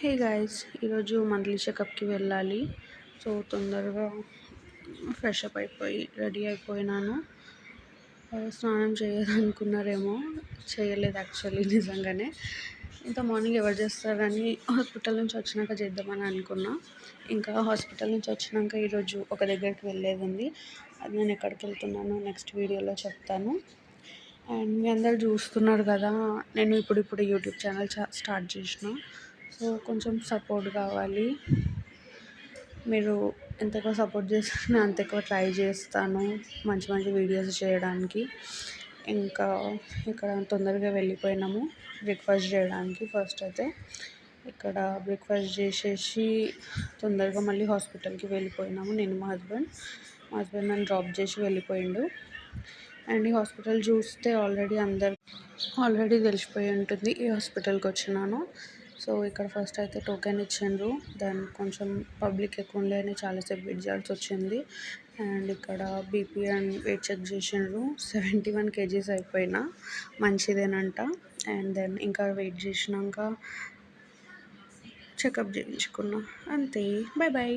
Hey guys, ఈరోజు monthly చెకప్కి వెళ్ళాలి. So తొందరగా ఫ్రెష్ అప్ అయిపోయి రెడీ అయిపోయినాను. స్నానం చేయాలనుకున్నారేమో, చేయలేదు యాక్చువల్లీ నిజంగానే. ఇంత మార్నింగ్ ఎవరు చేస్తారని హాస్పిటల్ నుంచి వచ్చినాక చేద్దామని అనుకున్నా. ఇంకా హాస్పిటల్ నుంచి వచ్చినాక ఈరోజు ఒక దగ్గరికి వెళ్ళేది ఉంది. అది నేను ఎక్కడికి వెళ్తున్నానో నెక్స్ట్ వీడియోలో చెప్తాను. అండ్ మీ అందరు చూస్తున్నారు కదా, నేను ఇప్పుడు యూట్యూబ్ ఛానల్ స్టార్ట్ చేసిన. సో కొంచెం సపోర్ట్ కావాలి. మీరు ఎంత ఎక్కువ సపోర్ట్ చేస్తే నేను అంత ఎక్కువ ట్రై చేస్తాను మంచి మంచి వీడియోస్ చేయడానికి. ఇంకా ఇక్కడ తొందరగా వెళ్ళిపోయినాము బ్రేక్ఫాస్ట్ చేయడానికి. ఫస్ట్ అయితే ఇక్కడ బ్రేక్ఫాస్ట్ చేసేసి తొందరగా మళ్ళీ హాస్పిటల్కి వెళ్ళిపోయినాము. నేను మా హస్బెండ్ నన్ను డ్రాప్ చేసి వెళ్ళిపోయిండు. అండ్ ఈ హాస్పిటల్ చూస్తే ఆల్రెడీ తెలిసిపోయి ఉంటుంది ఈ హాస్పిటల్కి వచ్చినాను. సో ఇక్కడ ఫస్ట్ అయితే టోకెన్ ఇచ్చిండ్రు. దెన్ కొంచెం పబ్లిక్ ఎక్కువ ఉండే అని చాలాసేపు వెయిట్ చేయాల్సి వచ్చింది. అండ్ ఇక్కడ బీపీ అండ్ వెయిట్ చెక్ చేసిండ్రు. 71 kgs అయిపోయినా, మంచిదేనంట. అండ్ దెన్ ఇంకా వెయిట్ చేసినాక చెకప్ చేయించుకున్నా. అంతే, బాయ్ బాయ్.